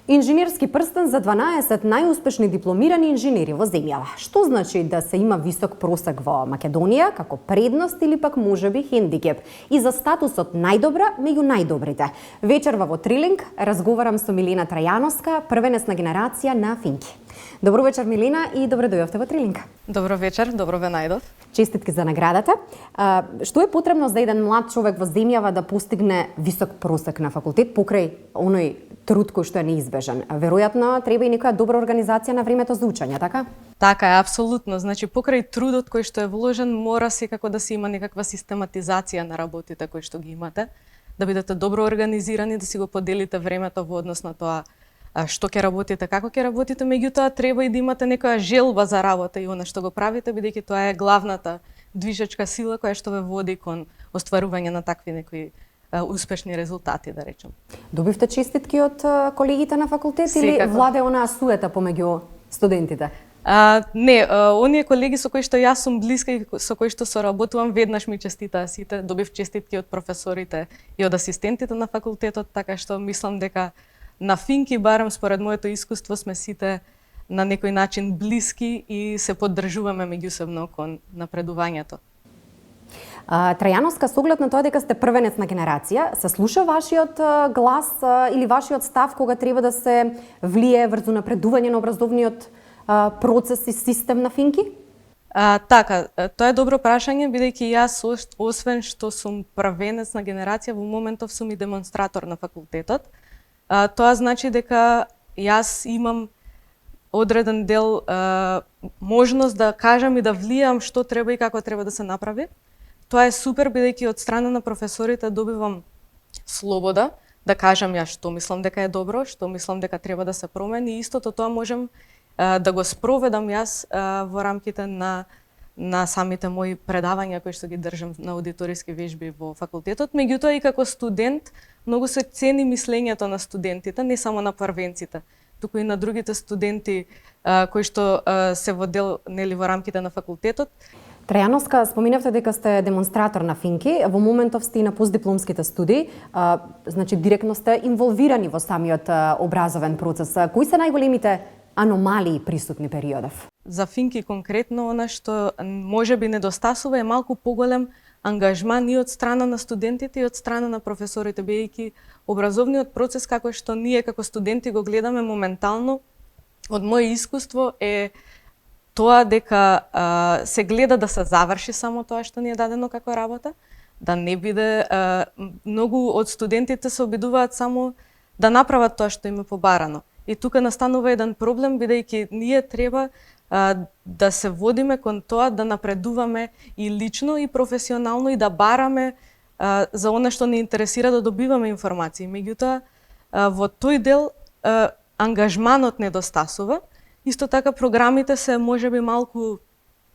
Инженерски прстен за 12 најуспешни дипломирани инженери во земјава. Што значи да се има висок просек во Македонија како предност или пак можеби хендикеп? И за статусот најдобра меѓу најдобрите. Вечерва во Трилинг разговарам со Милена Трајановска, првенецна генерација на Финки. Добро вечер, Милена, и добре дојдовте во Трилинг. Добро вечер, добро ве најдов. Честитки за наградата. Што е потребно за еден млад човек во земјава да постигне висок просек на факултет покрај оној труд кој што е неизбежен? Веројатно треба и некоја добра организација на времето за учење, така? Така е, апсолутно. Значи, покрај трудот кој што е вложен, мора секако да се има некаква систематизација на работите кои што ги имате, да бидете добро организирани, да си го поделите времето во однос на тоа што ќе работите, како ќе работите, меѓутоа треба и да имате некоја желба за работа и она што го правите, бидејќи тоа е главната движечка сила која што ве води кон остварување на такви некои успешни резултати, да речем. Добивте честитки од колегите на факултет или владе онаа суета помеѓу студентите? Не, оние колеги со кои што јас сум блиска и со кои што соработувам, веднаш ми честитаа сите, добив честитки од професорите и од асистентите на факултетот, така што мислам дека на Финки, барем според моето искуство, сме сите на некој начин блиски и се поддржуваме меѓусебно кон напредувањето. Трајановска, со оглед на тоа дека сте првенецна генерација, се слуша вашиот глас или вашиот став кога треба да се влие врзу напредување на образовниот процес и систем на Финки? Така, тоа е добро прашање, бидејќи јас, освен што сум првенецна генерација, во моментов сум и демонстратор на факултетот. Тоа значи дека јас имам одреден дел можност да кажам и да влијам што треба и како треба да се направи. Тоа е супер, бидејќи од страна на професорите добивам слобода да кажам ја што мислам дека е добро, што мислам дека треба да се промени, и истото тоа можем да го спроведам јас во рамките на самите мои предавања кои што ги држам на аудиториски вежби во факултетот. Меѓутоа и како студент многу се цени мислењето на студентите, не само на првенците, туку и на другите студенти кои што се во дел нели во рамките на факултетот. Трајановска, споминавте дека сте демонстратор на Финки, во моментов сте и на постдипломските студии, значи директно сте инволвирани во самиот образовен процес. Кои се најголемите аномалии присутни периодов? За Финки конкретно, она што можеби недостасува е малку поголем ангажман и од страна на студентите и од страна на професорите, бидејќи образовниот процес како што ние како студенти го гледаме моментално, од моје искуство е тоа дека се гледа да се заврши само тоа што ни е дадено како работа, да не биде многу од студентите се обидуваат само да направат тоа што им е побарано. И тука настанува еден проблем, бидејќи ние треба да се водиме кон тоа да напредуваме и лично и професионално и да бараме за она што не интересира, да добиваме информации. Меѓутоа, во тој дел ангажманот недостасува. Исто така програмите се можеби малку,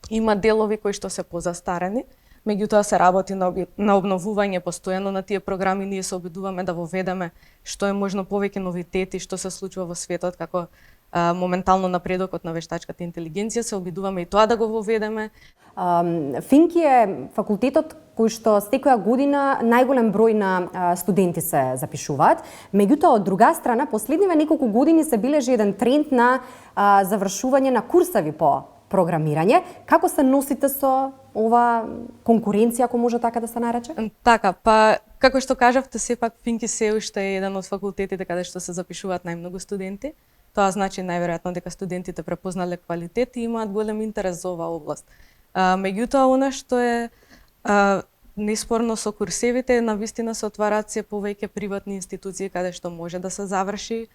има делови кои што се позастарени, меѓутоа се работи на обновување постојано на тие програми. Ние се обидуваме да воведеме што е можно повеќе новитети, што се случува во светот, како моментално напредокот на вештачката интелигенција, се обидуваме и тоа да го воведеме. Финки е факултетот кој што секоја година најголем број на студенти се запишуваат. Меѓутоа, од друга страна, последниве неколку години се бележи еден тренд на завршување на курсеви по програмирање. Како се носите со ова конкуренција, ако може така да се нарече? Така, па како што кажавте, сепак Финки се уште е еден од факултетите каде што се запишуваат најмногу студенти. Тоа значи најверојатно дека студентите препознале квалитет и имаат голем интерес за оваа област. Меѓутоа, она што е неспорно со курсевите, навистина се отвараат се повеќе приватни институции каде што може да се заврши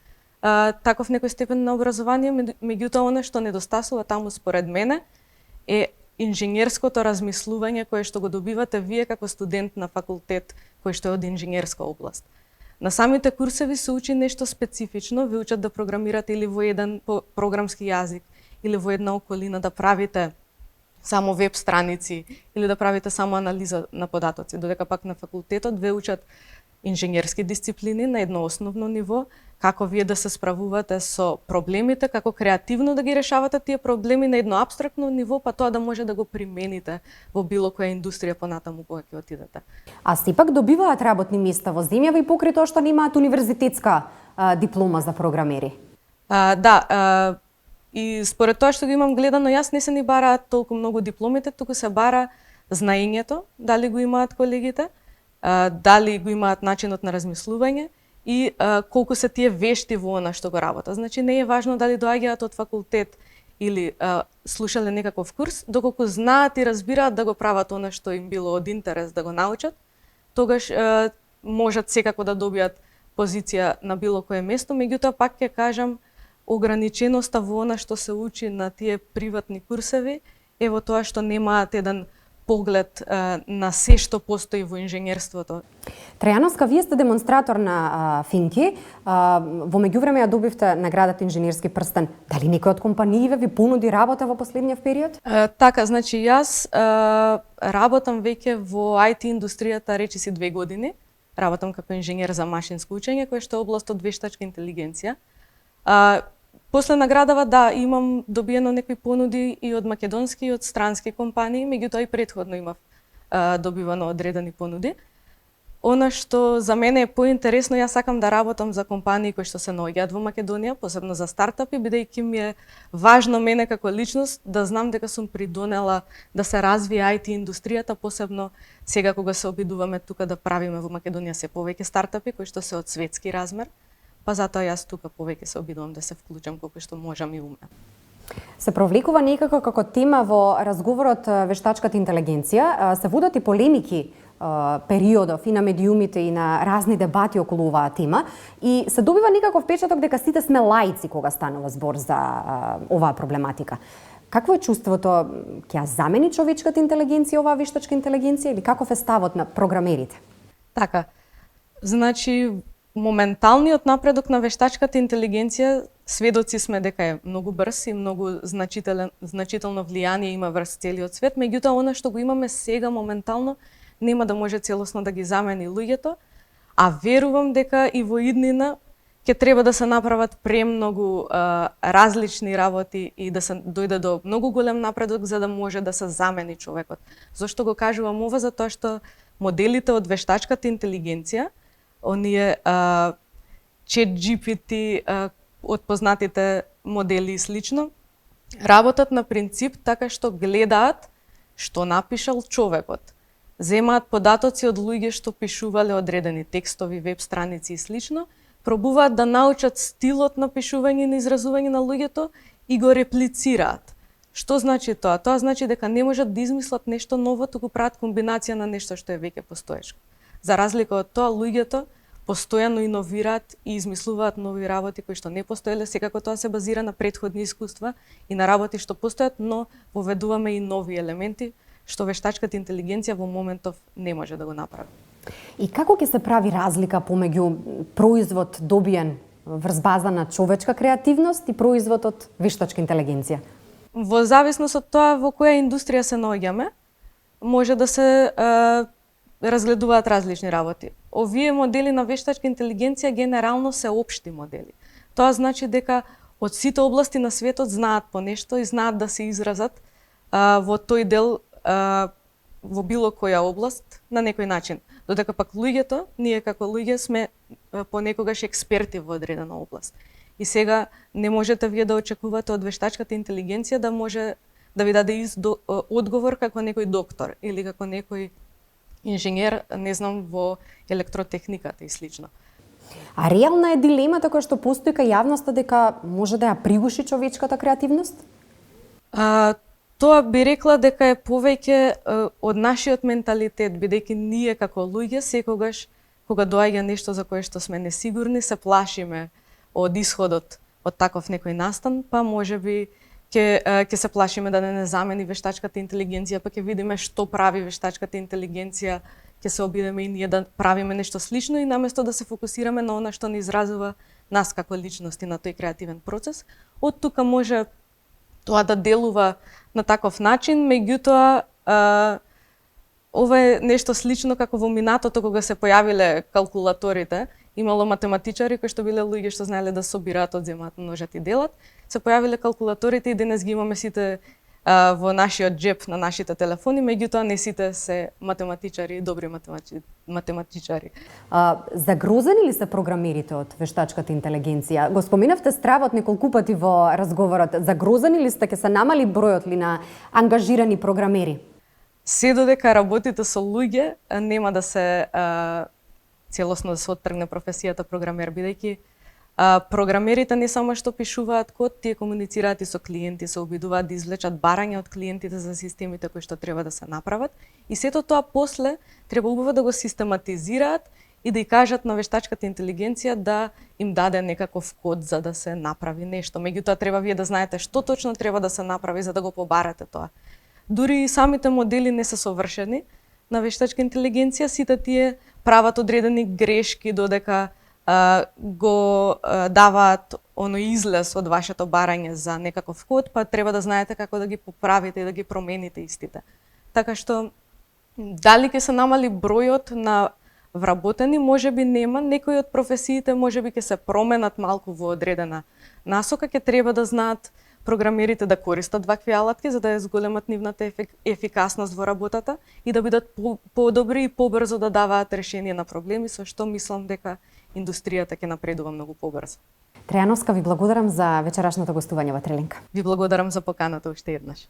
таков некој степен на образование. Меѓутоа, она што недостасува таму според мене е инженерското размислување кое што го добивате вие како студент на факултет кој што е од инженерска област. На самите курсеви се учи нешто специфично, ви учат да програмирате или во еден програмски јазик, или во една околина да правите само веб страници, или да правите само анализа на податоци, додека пак на факултетот ве учат инженерски дисциплини на едно основно ниво, како вие да се справувате со проблемите, како креативно да ги решавате тие проблеми на едно апстрактно ниво, па тоа да може да го примените во било која индустрија понатаму кога ќе отидете. А сепак добиваат работни места во земјава и покрај тоа што немаат универзитетска диплома за програмери. И според тоа што го имам гледано, јас не се ни бараат толку многу дипломите, туку се бара знаењето, дали го имаат колегите, дали го имаат начинот на размислување и колку се тие вешти во она што го работат. Значи не е важно дали доаѓаат од факултет или слушале некаков курс, доколку знаат и разбираат да го прават она што им било од интерес да го научат, тогаш можат секако да добијат позиција на било кое место. Меѓутоа пак ќе кажам, ограниченоста во она што се учи на тие приватни курсеви е во тоа што немаат еден поглед на се што постои во инженерството. Трајановска, вие сте демонстратор на Финки. Во меѓувреме ја добивте наградата Инженерски прстен. Дали некој од компанииве ви понуди работа во последниот период? Така, значи јас работам веќе во IT индустријата речиси 2 години. Работам како инженер за машинско учење, кој што е област од вештачка интелигенција. После наградава, имам добиено некои понуди и од македонски и од странски компании, меѓутоа и претходно имав добивано одредени понуди. Она што за мене е поинтересно, јас сакам да работам за компании кои што се наоѓаат во Македонија, посебно за стартапи, бидејќи ми е важно мене како личност да знам дека сум придонела да се развие IT индустријата, посебно сега кога се обидуваме тука да правиме во Македонија се повеќе стартапи кои што се од светски размер. Па затоа јас тука повеќе се обидувам да се вклучам колку што можам и умеам. Се провлекува некако како тема во разговорот вештачката интелигенција. Се водат и полемики периодов и на медиумите и на разни дебати околу оваа тема и се добива некаков впечаток дека сите сме лаици кога станува збор за оваа проблематика. Какво е чувството? Ќе ја замени човечката интелигенција оваа вештачка интелигенција или каков е ставот на програмерите? Така, значи моменталниот напредок на вештачката интелигенција, сведоци сме дека е многу брз и многу значително влијание има врз целиот свет, меѓутоа она што го имаме сега моментално нема да може целосно да ги замени луѓето, а верувам дека и во иднина ќе треба да се направат премногу различни работи и да се дојде до многу голем напредок за да може да се замени човекот. Зошто го кажувам ова? Затоа што моделите од вештачката интелигенција, оние ChatGPT, од познатите модели и слично, работат на принцип така што гледаат што напишал човекот. Земаат податоци од луѓе што пишувале одредени текстови, веб страници и слично, пробуваат да научат стилот на пишување и на изразување на луѓето и го реплицираат. Што значи тоа? Тоа значи дека не можат да измислат нешто ново, туку прават комбинација на нешто што е веќе постоешко. За разлика од тоа, луѓето постојано иновираат и измислуваат нови работи кои што не постоеле, секако тоа се базира на претходни искуства и на работи што постојат, но поведуваме и нови елементи што вештачката интелигенција во моментов не може да го направи. И како ќе се прави разлика помеѓу производ добиен врз база на човечка креативност и производ од вештачка интелигенција? Во зависност од тоа во која индустрија се наоѓаме, може да се разгледуваат различни работи. Овие модели на вештачка интелигенција генерално се општи модели. Тоа значи дека од сите области на светот знаат по нешто и знаат да се изразат во тој дел во било која област на некој начин. Додека пак луѓето, ние како луѓе сме понекогаш експерти во одредена област. И сега не можете вие да очекувате од вештачката интелигенција да може да ви даде одговор како некој доктор или како некој инженер, не знам, во електротехниката и слично. А реална е дилемата која што постои кај јавноста дека може да ја пригуши човечката креативност? Тоа би рекла дека е повеќе од нашиот менталитет, бидејќи ние како луѓе секогаш кога доаѓа нешто за кое што сме несигурни, се плашиме од исходот од таков некој настан, па можеби ќе се плашиме да не замени вештачката интелигенција, па ќе видиме што прави вештачката интелигенција, ќе се обидеме и ние да правиме нешто слично и наместо да се фокусираме на она што ни изразува нас како личности на тој креативен процес. Од тука може тоа да делува на таков начин, меѓутоа ова е нешто слично како во минатото кога се појавиле калкулаторите, имало математичари кои што биле луѓе што знаеле да собираат, одземаат, множат и делат, се појавиле калкулаторите и денес ги имаме сите во нашиот джеп на нашите телефони, меѓутоа не сите се математичари, добри математичари. Загрозени ли се програмерите од вештачката интелигенција? Го споменавте стравот неколку пати во разговорот. Загрозени ли сте, ќе се намали бројот ли на ангажирани програмери? Се додека работите со луѓе, нема да се целосно да се оттргне професијата програмер, бидејќи програмерите не само што пишуваат код, тие комуницираат и со клиенти, се обидуваат да извлечат барања од клиентите за системите кои што треба да се направат. И сето тоа после треба убаво да го систематизираат и да ја кажат на вештачката интелигенција да им даде некаков код за да се направи нешто. Меѓутоа треба вие да знаете што точно треба да се направи за да го побарате тоа. Дури и самите модели не се совршени на вештачка интелигенција, сите тие прават одредени грешки додека го даваат оној излез од вашето барање за некаков код, па треба да знаете како да ги поправите и да ги промените истите. Така што, дали ќе се намали бројот на вработени, можеби нема, некои од професиите можеби ќе се променат малку во одредена насока, ќе треба да знаат програмерите да користат вакви алатки за да ја зголемат нивната ефикасност во работата и да бидат подобри и побрзо да даваат решение на проблеми, со што мислам дека индустријата ќе напредува многу побрзо. Трајановска, ви благодарам за вечерашното гостување во Трелинка. Ви благодарам за поканата уште еднаш.